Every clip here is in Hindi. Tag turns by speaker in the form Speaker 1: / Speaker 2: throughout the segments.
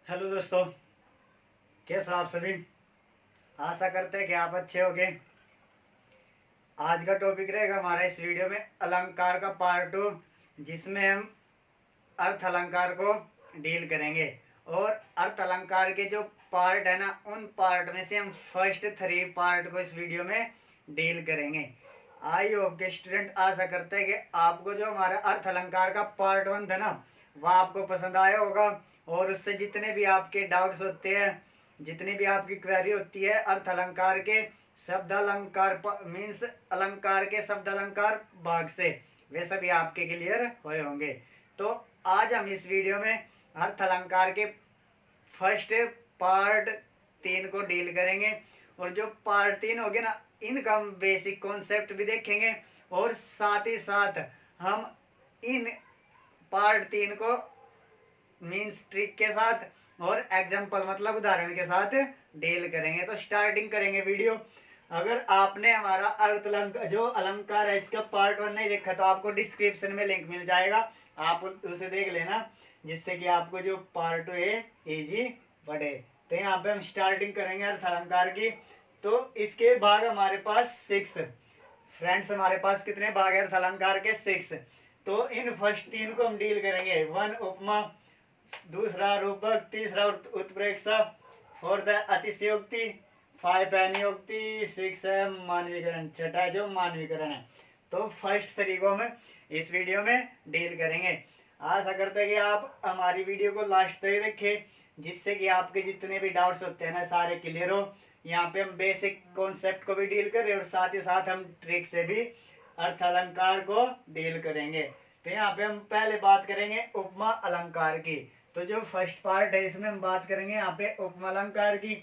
Speaker 1: हेलो दोस्तों, कैसे हो आप सभी। आशा करते हैं कि आप अच्छे होंगे। आज का टॉपिक रहेगा हमारा इस वीडियो में अलंकार का पार्ट 2, जिसमें हम अर्थ अलंकार को डील करेंगे। और अर्थ अलंकार के जो पार्ट है ना, उन पार्ट में से हम फर्स्ट 3 पार्ट को इस वीडियो में डील करेंगे। आई होप के स्टूडेंट आशा करते हैं कि आपको जो हमारा अर्थ अलंकार का पार्ट 1 था ना, वह आपको पसंद आया होगा। और उससे जितने भी आपके डाउट्स होते हैं, जितनी भी आपकी क्वेरी होती है अर्थ अलंकार के शब्द अलंकार मीन्स अलंकार के शब्द अलंकार भाग से, वे सभी आपके क्लियर हुए होंगे। तो आज हम इस वीडियो में अर्थ अलंकार के फर्स्ट पार्ट 3 को डील करेंगे। और जो पार्ट 3 हो गया ना, इनका हम बेसिक कॉन्सेप्ट भी देखेंगे। और साथ ही साथ हम इन पार्ट 3 को मीन्स ट्रिक के साथ और एग्जाम्पल मतलब उदाहरण के साथ डील करेंगे। तो स्टार्टिंग करेंगे वीडियो। अगर आपने हमारा अर्थ जो अलंकार है इसका पार्ट 1 नहीं देखा तो आपको डिस्क्रिप्शन में लिंक मिल जाएगा, आप उसे देख लेना, जिससे कि आपको जो पार्ट 2 है इजी पड़े। तो यहाँ पे हम स्टार्टिंग करेंगे अर्थ अलंकार की। तो इसके भाग हमारे पास 6 फ्रेंड्स, हमारे पास कितने भाग है अर्थ अलंकार के? 6। तो इन फर्स्ट 3 को हम डील करेंगे। 1 उपमा, दूसरा रूपक, तीसरा उत्प्रेक्षा, फोर्थ है अतिशयोक्ति, 5 है नियोक्ति, 6 है मानवीकरण, छठा जो मानवीकरण है। तो फर्स्ट 3 को हम इस वीडियो में डील करेंगे। आशा करते हैं कि आप हमारी वीडियो को लास्ट तक देखें, जिससे कि आपके जितने भी डाउट्स होते हैं ना सारे क्लियर हो। यहाँ पे हम बेसिक कॉन्सेप्ट को भी डील करें और साथ ही साथ हम ट्रिक से भी अर्थ अलंकार को डील करेंगे। तो यहाँ पे हम पहले बात करेंगे उपमा अलंकार की। तो जो फर्स्ट पार्ट है इसमें हम बात करेंगे यहाँ पे उपमा अलंकार की।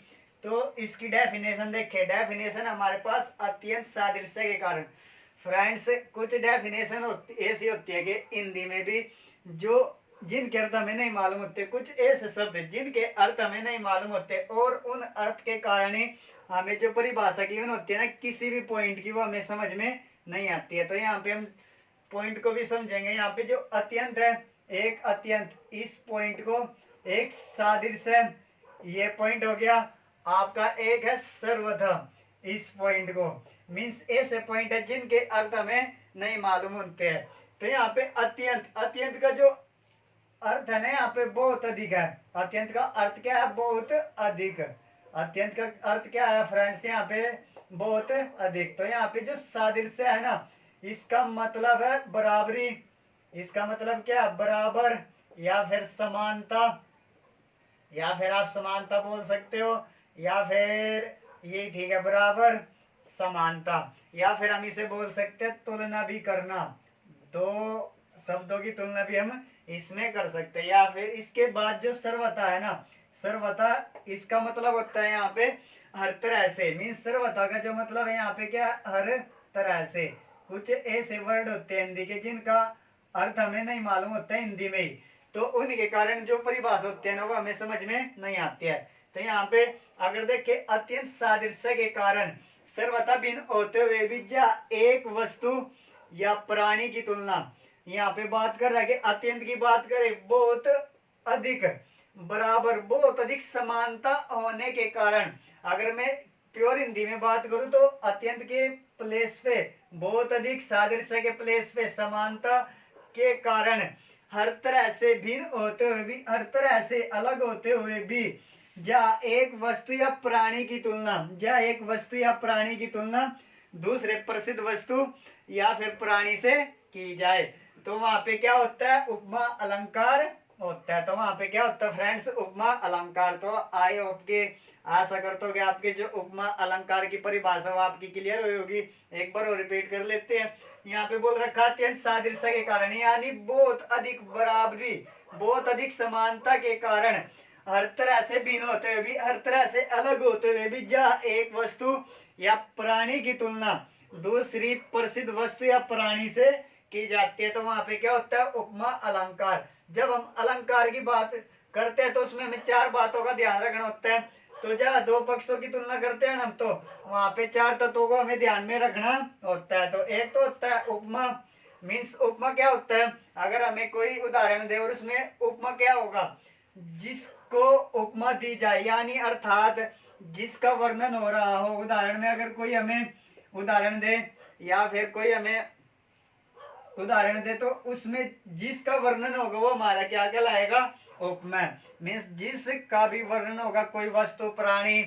Speaker 1: तो इसकी डेफिनेशन देखें। डेफिनेशन हमारे पास अत्यंत सादृश्य के कारण। फ्रेंड्स, कुछ डेफिनेशन ऐसी होती है कि हिंदी में भी जो जिनके अर्थ हमें नहीं मालूम होते, कुछ ऐसे शब्द जिनके अर्थ हमें नहीं मालूम होते और उन अर्थ के कारण ही हमें जो परिभाषा गिवन होती है ना किसी भी पॉइंट की, वो हमें समझ में नहीं आती है। तो यहाँ पे हम पॉइंट को भी समझेंगे। यहाँ पे जो अत्यंत है, एक अत्यंत, इस पॉइंट को एक सादृश्य, ये पॉइंट हो गया आपका। एक है सर्वथा, इस पॉइंट को मीन्स ऐसे पॉइंट है जिनके अर्थ हमें नहीं मालूम होते हैं। तो यहाँ पे अत्यंत, अत्यंत का जो अर्थ है ना यहाँ पे बहुत अधिक है। अत्यंत का अर्थ क्या है? बहुत अधिक। अत्यंत का अर्थ क्या है फ्रेंड्स? यहाँ पे बहुत अधिक। तो यहाँ पे जो सादृश्य है ना, इसका मतलब है बराबरी। इसका मतलब क्या है? बराबर, या फिर समानता, या फिर आप समानता बोल सकते हो, या फिर ये ठीक है बराबर समानता, या फिर हम इसे बोल सकते हैं तुलना भी करना। दो शब्दों की तुलना भी हम इसमें कर सकते हैं। या फिर इसके बाद जो सर्वथा है ना, सर्वथा इसका मतलब होता है यहाँ पे हर तरह से। मीन्स सर्वथा का जो मतलब है यहाँ पे क्या? हर तरह से। कुछ ऐसे वर्ड होते हैं हिंदी के जिनका अर्थ हमें नहीं मालूम होता है हिंदी में ही, तो उनके कारण जो परिभाषा होते हैं ना वो हमें समझ में नहीं आती है। तो यहाँ पे अगर देखे अत्यंत सादृश्य के कारण सर्वथा भिन्न होते हुए भी जा एक वस्तु या प्राणी की तुलना, यहाँ पे बात कर रहा है कि अत्यंत की बात करें, बहुत अधिक, बराबर, बहुत अधिक समानता होने के कारण। अगर मैं प्योर हिंदी में बात करूं तो अत्यंत के प्लेस पे, बहुत अधिक सादृश्य के प्लेस पे, समानता के कारण, हर तरह से भिन्न होते हुए भी, हर तरह से अलग होते हुए भी, जहाँ एक वस्तु या प्राणी की तुलना, जहाँ एक वस्तु या प्राणी की तुलना दूसरे प्रसिद्ध वस्तु या फिर प्राणी से की जाए, तो वहां पे क्या होता है? उपमा अलंकार होता है। तो वहां पे क्या होता है फ्रेंड्स? उपमा अलंकार। तो आई होप के आशा करता हूँ कि आपके जो उपमा अलंकार की परिभाषा वो आपकी क्लियर हुई होगी। एक बार और रिपीट कर लेते हैं। यहाँ पे बोल रखा अत्यंत सादृश्य के कारण, यानी बहुत अधिक बराबरी, बहुत अधिक समानता के कारण, हर तरह से भिन्न होते हुए भी, हर तरह से अलग होते हुए भी, जहाँ एक वस्तु या प्राणी की तुलना दूसरी प्रसिद्ध वस्तु या प्राणी से की जाती है, तो वहां पे क्या होता है? उपमा अलंकार। जब हम अलंकार की बात करते हैं तो उसमें हमें 4 बातों का ध्यान रखना होता है। तो जहाँ 2 पक्षों की तुलना करते हैं हम, तो वहां पे 4 तत्वों को हमें ध्यान में रखना होता है। तो एक तो होता है उपमा। मीन्स उपमा क्या होता है? अगर हमें कोई उदाहरण दे और उसमें उपमा क्या होगा? जिसको उपमा दी जाए, यानी अर्थात जिसका वर्णन हो रहा हो। उदाहरण में अगर कोई हमें उदाहरण दे या फिर कोई हमें उदाहरण दे तो उसमें जिसका वर्णन होगा वो हमारा क्या कहलाएगा? उपमा। मीन्स जिसका भी वर्णन होगा, कोई वस्तु प्राणी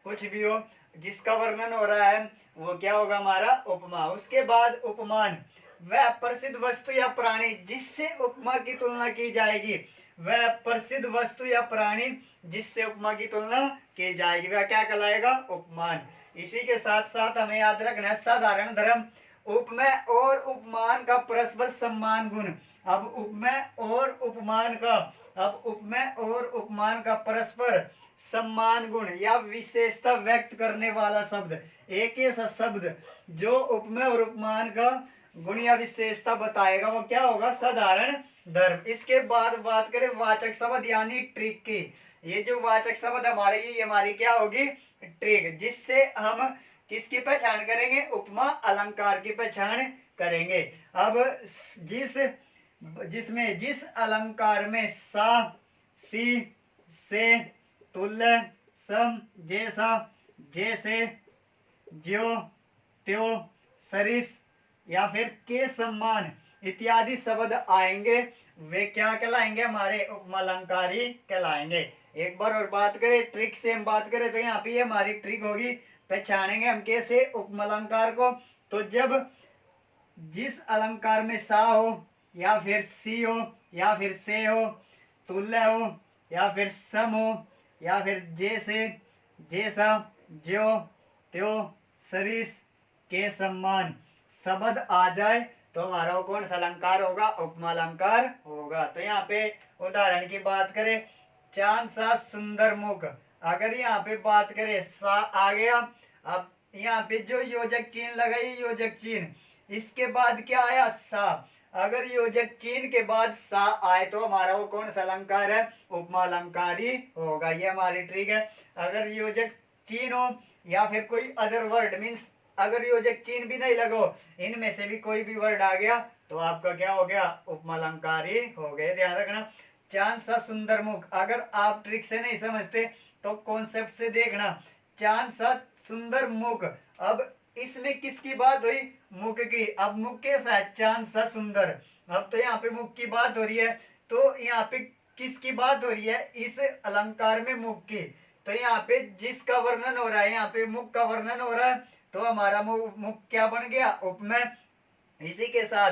Speaker 1: कुछ भी हो, जिसका वर्णन हो रहा है वो क्या होगा? हमारा उपमा। उसके बाद उपमान, वह प्रसिद्ध वस्तु या प्राणी जिससे उपमा की तुलना की जाएगी। वह प्रसिद्ध वस्तु या प्राणी जिससे उपमा की तुलना की जाएगी वह क्या कहलाएगा? उपमान। इसी के साथ साथ हमें याद रखना है साधारण धर्म। उपमेय और उपमान का परस्पर सम्मान गुण। अब उपमेय और उपमान का परस्पर सम्मान गुण या विशेषता व्यक्त करने वाला शब्द, एक ऐसा शब्द जो उपमेय और उपमान का गुण या विशेषता बताएगा वो क्या होगा? साधारण धर्म। इसके बाद बात करें वाचक शब्द यानी ट्रिक की। ये जो वाचक शब्द हमारे, ये हमारी क्या होगी? ट्रिक, जिससे हम किसकी पहचान करेंगे? उपमा अलंकार की पहचान करेंगे। अब जिस अलंकार में सा, सी, से, तुल्य, सम, जैसा, जैसे, ज्यो, त्यों, सरिस या फिर के समान इत्यादि शब्द आएंगे वे क्या कहलाएंगे? हमारे उपमालंकारी कहलाएंगे। एक बार और बात करें ट्रिक से, हम बात करें तो यहाँ पे ये हमारी ट्रिक होगी। पहचानेंगे हम कैसे उपमालंकार को? तो जब जिस अलंकार में सा हो या फिर सी हो या फिर से हो, तुल्य हो या फिर सम हो या फिर जैसे, जैसा, ज्यो, त्यों, सरिस, के समान शब्द आ जाए तो हमारा वो कौन सा अलंकार होगा? उपमालंकार होगा। तो यहाँ पे उदाहरण की बात करें, चांद सा सुंदर मुख। अगर यहाँ पे बात करें सा आ गया, अब यहाँ पे जो योजक चिन्ह लगाई, योजक चिन्ह, इसके बाद क्या आया? सा। अगर योजक चिन्ह के बाद सा आए तो हमारा वो कौन सा अलंकार है? उपमालंकार ही होगा। ये हमारी ट्रिक है। अगर योजक चिन्ह हो या फिर कोई अदर वर्ड, मीन्स अगर योजक चिन्ह भी नहीं लगो, इनमें से भी कोई भी वर्ड आ गया तो आपका क्या हो गया? उपमालंकार ही हो गए। ध्यान रखना, चांद सा सुंदर मुख, अगर आप ट्रिक से नहीं समझते तो कॉन्सेप्ट से देखना। चांद सा सुंदर मुख, अब इसमें किसकी बात हुई? मुख की। अब मुख कैसा है? चांद सा सुंदर। अब तो यहाँ पे मुख की बात हो रही है, तो यहाँ पे किसकी बात हो रही है? इस अलंकार में मुख की। तो यहाँ पे जिसका वर्णन हो रहा है, यहाँ पे मुख का वर्णन हो रहा है, तो हमारा मुख क्या बन गया? उपमेय। इसी के साथ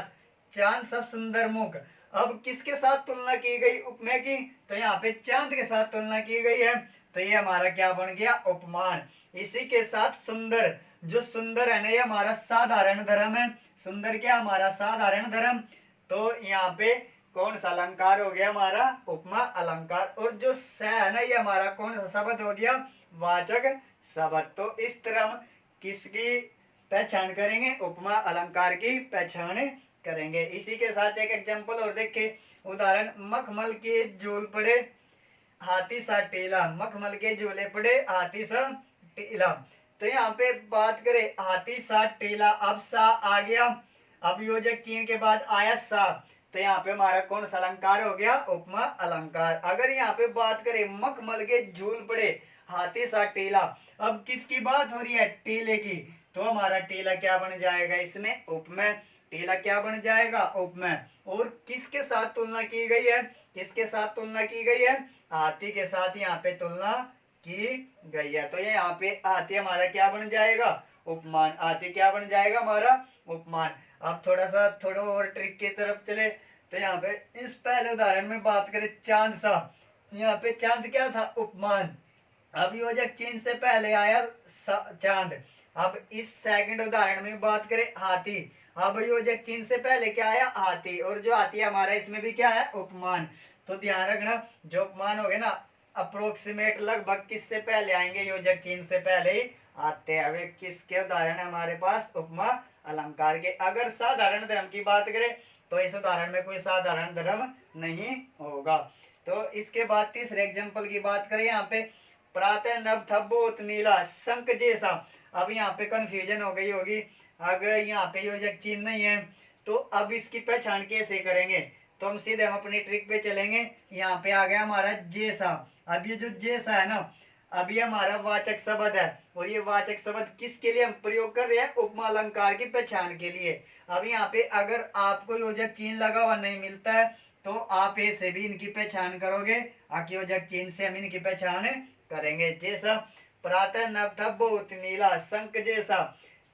Speaker 1: चांद सा सुंदर मुख, अब किसके साथ तुलना की गई? उपमेय की। तो यहाँ पे चांद के साथ तुलना की गई है, तो ये हमारा क्या बन गया? उपमान। इसी के साथ सुंदर, जो सुंदर है ना, ये हमारा साधारण धर्म है। सुंदर क्या? हमारा साधारण धर्म। तो यहाँ पे कौन सा अलंकार हो गया? हमारा उपमा अलंकार। और जो स है ना, ये हमारा कौन सा शब्द हो गया? वाचक शब्द। तो इस तरह हम किसकी पहचान करेंगे? उपमा अलंकार की पहचान करेंगे। इसी के साथ एक एग्जांपल और देखें, उदाहरण, मखमल के झूल पड़े हाथी सा टेला। मखमल के झूले पड़े हाथी सा टेला। तो यहाँ पे बात करें हाथी सा टेला, अब सा आ गया, अब योजक चिन्ह के बाद आया सा, तो यहाँ पे हमारा कौन सा अलंकार हो गया? उपमा अलंकार। अगर यहाँ पे बात करें मखमल के झूल पड़े हाथी सा टेला, अब किसकी बात हो रही है? टेले की। तो हमारा टेला क्या बन जाएगा? इसमें उपमेय। टेला क्या बन जाएगा? उपमेय। और किसके साथ तुलना की गई है? किसके साथ तुलना की गई है? हाथी के साथ यहाँ पे तुलना की गई है। तो ये यहाँ पे हाथी हमारा क्या बन जाएगा? उपमान। हाथी क्या बन जाएगा? हमारा उपमान। अब थोड़ा और ट्रिक की तरफ चले तो यहाँ पे इस पहले उदाहरण में बात करें चांद सा, यहाँ पे चांद क्या था? उपमान। अब योजक चिन्ह से पहले आया चांद। अब इस सेकंड उदाहरण में बात करें हाथी, अब योजक चिन्ह से पहले क्या आया? हाथी। और जो हाथी हमारा इसमें भी क्या है? उपमान। तो ध्यान रखना, जो उपमान हो गए ना, अप्रोक्सीमेट लगभग किससे पहले आएंगे? योजक चिन्ह से पहले ही आते हैं। वे किसके उदाहरण है हमारे पास? उपमा अलंकार के। अगर साधारण धर्म की बात करें तो इस उदाहरण में कोई साधारण धर्म नहीं होगा। तो इसके बाद तीसरे एग्जाम्पल की बात करें, यहाँ पे प्रातः नभ था बहुत नीला शंख जैसा। अब यहाँ पे कंफ्यूजन हो गई होगी, अगर यहाँ पे योजक चिन्ह नहीं है तो अब इसकी पहचान कैसे करेंगे? तो हम सीधे अपनी ट्रिक पे चलेंगे। यहाँ पे आ गया हमारा जैसा। अब ये जो जैसा है ना, अब ये हमारा वाचक शब्द है, और ये वाचक शब्द किसके लिए हम प्रयोग कर रहे हैं? उपमा अलंकार की पहचान के लिए। अब यहाँ पे अगर आपको योजक चिन्ह लगा हुआ नहीं मिलता है तो आप ऐसे भी इनकी पहचान करोगे, योजक चिन्ह से हम इनकी पहचान करेंगे। जैसा प्रातः नभ था बहुत नीला, शंख जैसा,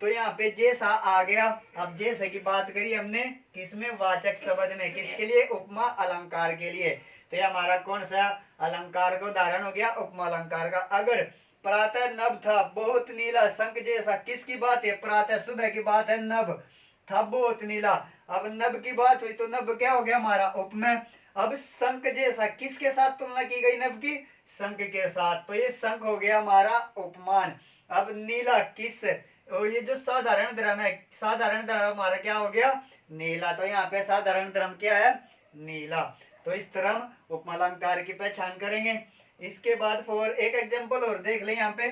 Speaker 1: तो यहाँ पे जैसा आ गया। अब जैसे की बात करी हमने किसमें? वाचक शब्द में। किसके लिए? उपमा अलंकार के लिए। तो ये हमारा कौन सा अलंकार का उदाहरण हो गया? उपमा अलंकार का। अगर प्रातः नभ था बहुत नीला, शंख जैसा, किसकी बात है? प्रातः सुबह की बात है, नभ था बहुत नीला। अब नभ की बात हुई तो नभ क्या हो गया हमारा? उपमेय। अब शंख जैसा, किसके साथ तुलना की गई नभ की? शंख के साथ, तो ये शंख हो गया हमारा उपमान। अब नीला किस, ये जो साधारण धर्म है, साधारण धर्म हमारा क्या हो गया? नीला। तो यहाँ पे साधारण धर्म क्या है? नीला। तो इस तरह उपमालंकार की पहचान करेंगे। इसके बाद फॉर एक एग्जांपल और देख लें यहाँ पे,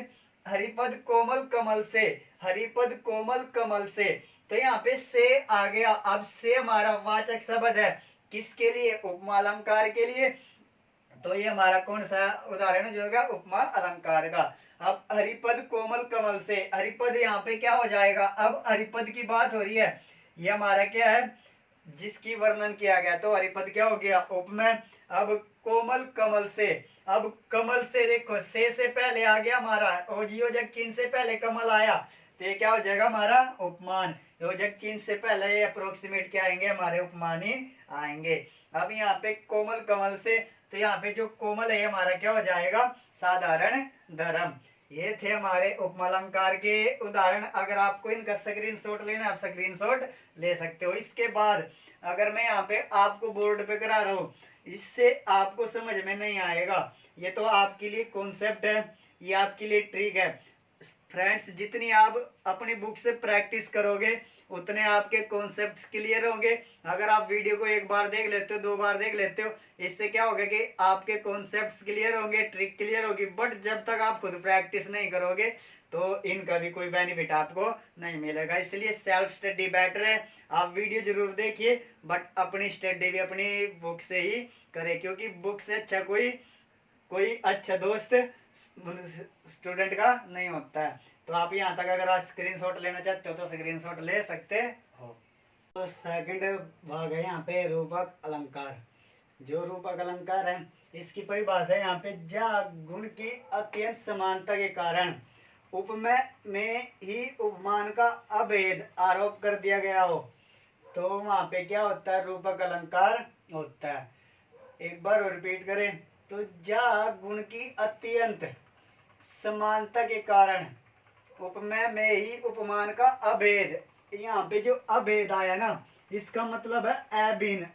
Speaker 1: हरिपद कोमल कमल से, हरिपद कोमल कमल से, तो यहाँ पे से आ गया। अब से हमारा वाचक शब्द है, किसके लिए? उपमा अलंकार के लिए। तो ये हमारा कौन सा उदाहरण जो होगा? उपमा अलंकार का। अब हरिपद कोमल कमल से, हरिपद यहाँ पे क्या हो जाएगा? अब हरिपद की बात हो रही है, ये हमारा क्या है? जिसकी वर्णन किया गया, तो हरिपद क्या हो गया? उपमेय। अब कोमल कमल से, अब कमल से देखो, से पहले आ गया हमारा, और योजक चिन्ह से पहले कमल आया, तो ये क्या हो जाएगा हमारा? उपमान। योजक चिन्ह से पहले अप्रोक्सीमेट क्या आएंगे? हमारे उपमान ही आएंगे। अब यहाँ पे कोमल कमल से, तो यहाँ पे जो कोमल है हमारा क्या हो जाएगा? साधारण धर्म। ये थे हमारे उपमालंकार के उदाहरण। अगर आपको इनका स्क्रीनशॉट लेना, आप स्क्रीनशॉट ले सकते हो। इसके बाद अगर मैं यहाँ पे आपको बोर्ड पे करा रहा हूँ, इससे आपको समझ में नहीं आएगा, ये तो आपके लिए कॉन्सेप्ट है, ये आपके लिए ट्रिक है। फ्रेंड्स, जितनी आप अपनी बुक से प्रैक्टिस करोगे उतने आपके कॉन्सेप्ट्स क्लियर होंगे। अगर आप वीडियो को एक बार देख लेते हो, दो बार देख लेते हो, इससे क्या होगा कि आपके कॉन्सेप्ट्स क्लियर होंगे, ट्रिक क्लियर होगी। बट जब तक आप खुद प्रैक्टिस नहीं करोगे तो इनका भी कोई बेनिफिट आपको नहीं मिलेगा। इसलिए सेल्फ स्टडी बेटर है। आप वीडियो जरूर देखिए, बट अपनी स्टडी भी अपनी बुक से ही करें, क्योंकि बुक से अच्छा कोई अच्छा दोस्त स्टूडेंट का नहीं होता है। तो आप यहाँ तक अगर आप स्क्रीनशॉट लेना चाहते हो तो स्क्रीनशॉट ले सकते हो। तो सेकंड भाग है यहाँ पे रूपक अलंकार। जो रूपक अलंकार है इसकी परिभाषा है यहाँ पे, जा गुण की अत्यंत समानता के कारण उपमेय में ही उपमान का अभेद आरोप कर दिया गया हो, तो वहाँ पे क्या होता है? रूपक अलंकार होता है। एक बार और रिपीट करें तो, जा गुण की अत्यंत समानता के कारण उपमेय में ही उपमान का अभेद। यहाँ पे जो अभेद आया ना, इसका मतलब है अभिन्न,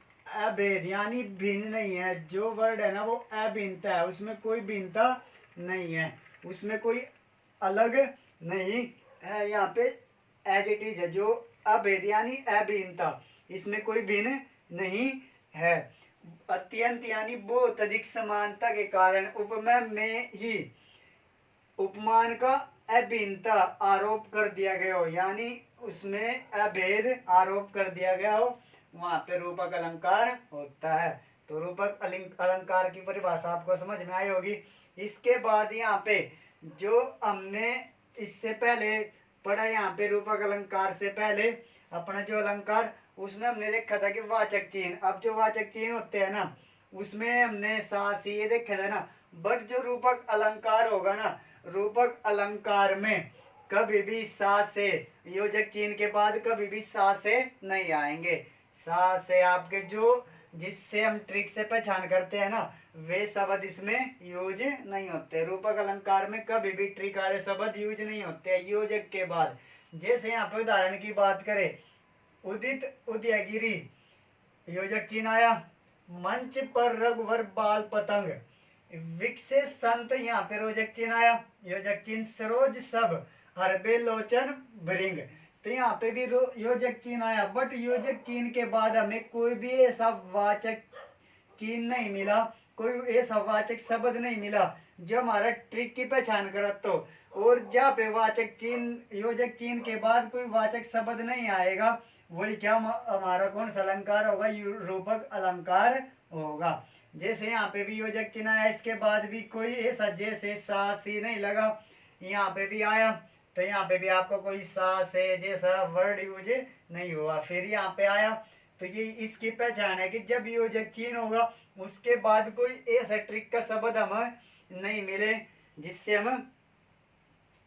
Speaker 1: अभेद यानी भिन्न नहीं है। जो वर्ड है ना वो अभिन्नता है, उसमें कोई भिन्नता नहीं है, उसमें कोई अलग नहीं है। यहाँ पे एज इट इज है, जो अभेद यानी अभिन्नता, इसमें कोई भिन्न नहीं है। अत्यंत यानी बहुत अधिक समानता के कारण उपमेय में ही उपमान का अभिन्नता आरोप कर दिया गया हो, यानी उसमें अभेद आरोप कर दिया गया हो, वहां पे रूपक अलंकार होता है। तो रूपक अलंकार की परिभाषा आपको समझ में आई होगी। इसके बाद यहाँ पे जो हमने इससे पहले पढ़ा, यहाँ पे रूपक अलंकार से पहले अपना जो अलंकार, उसमें हमने देखा था कि वाचक चिन्ह। अब जो वाचक चिन्ह होते हैं ना, उसमें हमने सा सी ये देखा था ना। बट जो रूपक अलंकार होगा ना, रूपक अलंकार में कभी भी सा से, योजक चिन्ह के बाद कभी भी सा से नहीं आएंगे। सा से आपके जो जिससे हम ट्रिक से पहचान करते हैं ना, वे शब्द इसमें यूज नहीं होते। रूपक अलंकार में कभी भी ट्रिक वाले शब्द यूज नहीं होते योजक के बाद। जैसे यहाँ पे उदाहरण की बात करें, उदित उदयगिरी, योजक चिन्ह आया। मंच पर रघुवर बाल पतंग, विकसे संत, यहाँ पे रोजक चिन्ह आया। योजक चिन्ह सरोज सब, हरबे लोचन भृंग, तो यहाँ पे भी योजक चिन्ह आया। बट योजक चिन्ह के बाद हमें कोई भी ऐसा वाचक चिन्ह नहीं मिला, कोई ऐसा वाचक शब्द नहीं मिला जो हमारा ट्रिक की पहचान कर। तो और जहाँ पे वाचक चिन्ह, योजक चिन्ह के बाद कोई वाचक शब्द नहीं आएगा, वही क्या हमारा कौन सा अलंकार होगा? रूपक अलंकार होगा। जैसे यहाँ पे भी योजक चिन्ह आया, इसके बाद भी कोई ऐसा जैसे सा सी नहीं लगा, यहाँ पे भी आया तो यहाँ पे भी आपको कोई सा से जैसा वर्ड यूज नहीं हुआ। फिर यहाँ पे आया तो ये इसकी पहचान है कि जब योजक चिन्ह होगा उसके बाद कोई ऐसा ट्रिक का शब्द हमें नहीं मिले जिससे हम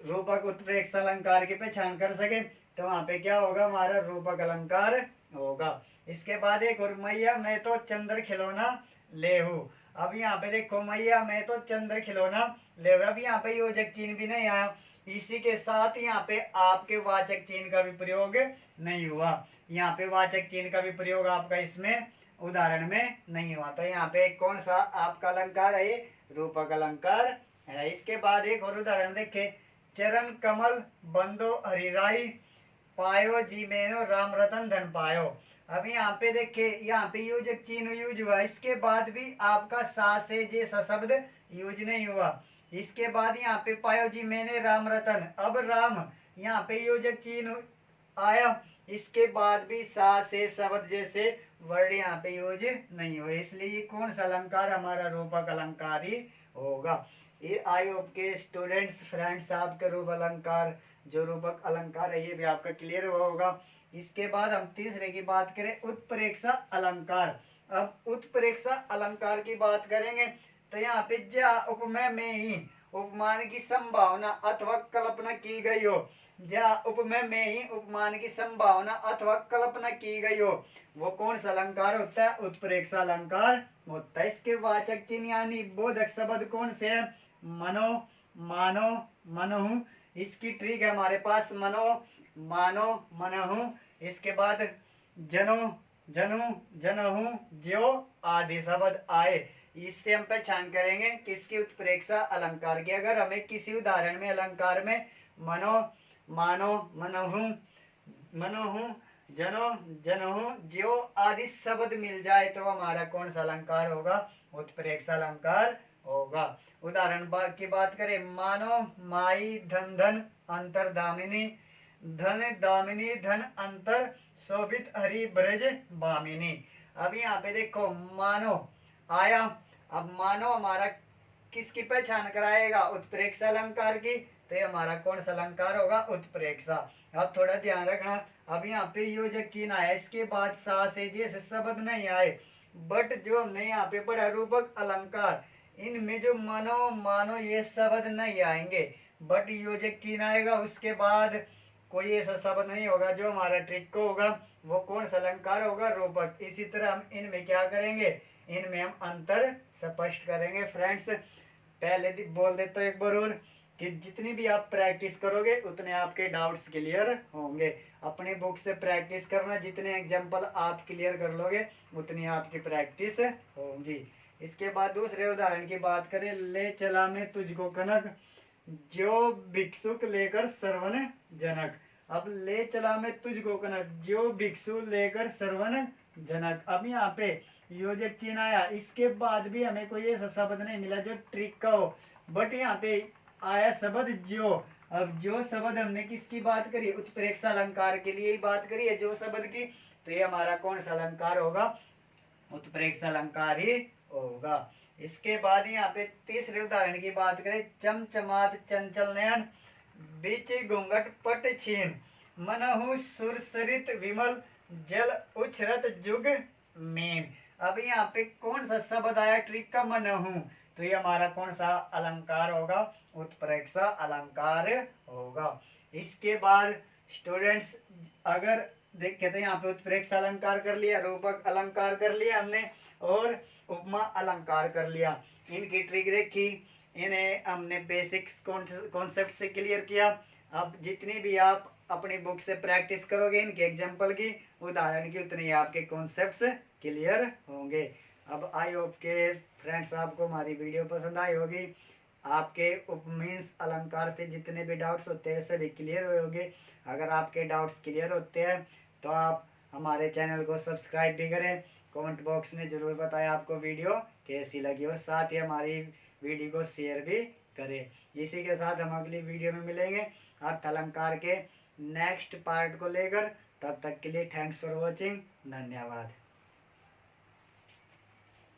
Speaker 1: रूपक उत्प्रेक्षक अलंकार की पहचान कर सके, तो वहां पे क्या होगा, हमारा रूपक अलंकार होगा। इसके बाद एक और, मैया मैं तो चंद्र खिलौना लेहू। अब यहाँ पे देखो, मैया मैं तो चंद्र खिलौना लेहू, अब यहाँ पे योजक चिन्ह भी नहीं आया, इसी के साथ यहाँ पे आपके वाचक चिन्ह का भी प्रयोग नहीं हुआ। यहाँ पे वाचक चिन्ह का भी प्रयोग आपका इसमें उदाहरण में नहीं हुआ, तो यहाँ पे कौन सा आपका अलंकार है, रूपक अलंकार है। इसके बाद एक और उदाहरण देखे, चरण कमल बंदो हरिराई, पायो जी मैनो राम रतन धन पायो। अब यहाँ पे देखिए, यहाँ पे योजक चिन्ह यूज हुआ, इसके बाद भी आपका सा से जैसा शब्द यूज नहीं हुआ। इसके बाद यहाँ पे पायो जी मैंने राम रतन, अब राम यहाँ पे योजक चिन्ह आया, इसके बाद भी सा से शब्द जैसे वर्ड यहाँ पे यूज नहीं हुए, इसलिए कौन सा अलंकार हमारा रूपक अलंकार ही होगा। ये आई होप के स्टूडेंट्स फ्रेंड्स आपके रूप अलंकार जो रूपक अलंकार है ये भी आपका क्लियर हुआ होगा। इसके बाद हम तीसरे की बात करें, उत्प्रेक्षा अलंकार। अब उत्प्रेक्षा अलंकार की बात करेंगे तो यहाँ पे जा उपमेय में ही उपमान की संभावना अथवा कल्पना की गई हो, जा उपमेय में ही उपमान की संभावना अथवा कल्पना की गई हो, वो कौन सा अलंकार होता है, उत्प्रेक्षा अलंकार होता है। इसके वाचक चिन्ह यानी बोधक शब्द कौन से है, मनो, मानो, मनहु। इसकी ट्रिक है हमारे पास, मनो, मानो, मनहु। इसके बाद जनो, जनु, जनहु, ज्यो आदि शब्द आए, इससे हम पहचान करेंगे किसकी उत्प्रेक्षा अलंकार की। अगर हमें किसी उदाहरण में अलंकार में मनो, मानो, मनहु, मनहु, जनो, जनहु, ज्यो आदि शब्द मिल जाए तो हमारा कौन सा अलंकार होगा, उत्प्रेक्षा अलंकार होगा। उदाहरण की बात करें, मानो, माई, धन धन अंतर दामिनी, धन दामिनी धन अंतर शोभित हरि ब्रज बामिनी। अब यहाँ पे देखो, मानो आया, अब मानो हमारा किसकी पहचान कराएगा, उत्प्रेक्षा अलंकार की, तो ये हमारा कौन सा अलंकार होगा, उत्प्रेक्षा। अब थोड़ा ध्यान रखना, अब यहाँ पे योजक चिन्ह आया, इसके बाद सा से जैसे शब्द नहीं आए, बट जो हमने यहाँ पे पढ़ा रूपक अलंकार, इनमें जो मनो, मानो ये शब्द नहीं आएंगे, बट योजक चिन्ह आएगा, उसके बाद कोई ऐसा शब्द नहीं होगा, जो हमारा ट्रिक को होगा वो कौन सा अलंकार होगा, रूपक। इसी तरह हम इनमें क्या करेंगे, इनमें हम अंतर स्पष्ट करेंगे। फ्रेंड्स पहले बोल देता हूँ एक बार और कि जितनी भी आप प्रैक्टिस करोगे उतने आपके डाउट्स क्लियर होंगे। अपनी बुक से प्रैक्टिस करना, जितने एग्जाम्पल आप क्लियर कर लोगे उतनी आपकी प्रैक्टिस होगी। इसके बाद दूसरे उदाहरण की बात करें, ले चला मैं तुझको कनक, जो भिक्षुक लेकर श्रवण जनक। अब ले चला मैं तुझको कनक, जो भिक्षु लेकर श्रवण जनक। अब यहाँ पे योजक चिन्ह आया, इसके बाद भी हमें कोई ऐसा शब्द नहीं मिला जो ट्रिक का हो, बट यहाँ पे आया शब्द जो। अब जो शब्द हमने किसकी बात करी, उत्प्रेक्षा अलंकार के लिए ही बात करी है जो शब्द की, तो ये हमारा कौन सा अलंकार होगा, उत्प्रेक्षा अलंकार ही होगा। इसके बाद यहाँ पे तीसरे उदाहरण की बात करें, चमचमात चंचल नयन, बीच घूंघट पट छीन, मनहु सुरसरित विमल, जल उछरत जुग मीन। अब यहाँ पे कौन सा शब्द आया ट्रिक का, मनहु, तो ये हमारा कौन सा अलंकार होगा, उत्प्रेक्षा अलंकार होगा। इसके बाद स्टूडेंट्स अगर देखे तो यहाँ पे उत्प्रेक्षा अलंकार कर लिया, रूपक अलंकार कर लिया हमने, और उपमा अलंकार कर लिया। इनकी ट्रिक देखी, इन्हें हमने बेसिक्स कॉन्सेप्ट से क्लियर किया। अब जितनी भी आप अपनी बुक से प्रैक्टिस करोगे इनके एग्जाम्पल की, उदाहरण की, उतनी आपके कॉन्सेप्ट्स क्लियर होंगे। अब आई होप के फ्रेंड्स आपको हमारी वीडियो पसंद आई होगी, आपके उपमीन्स अलंकार से जितने भी डाउट्स होते हैं सभी क्लियर हुए होंगे। अगर आपके डाउट्स क्लियर होते हैं तो आप हमारे चैनल को सब्सक्राइब भी करें, कमेंट बॉक्स में ज़रूर बताएं आपको वीडियो कैसी लगी, और साथ ही हमारी वीडियो को शेयर भी करें। इसी के साथ हम अगली वीडियो में मिलेंगे अर्थ अलंकार के नेक्स्ट पार्ट को लेकर। तब तक के लिए थैंक्स फॉर वॉचिंग, धन्यवाद।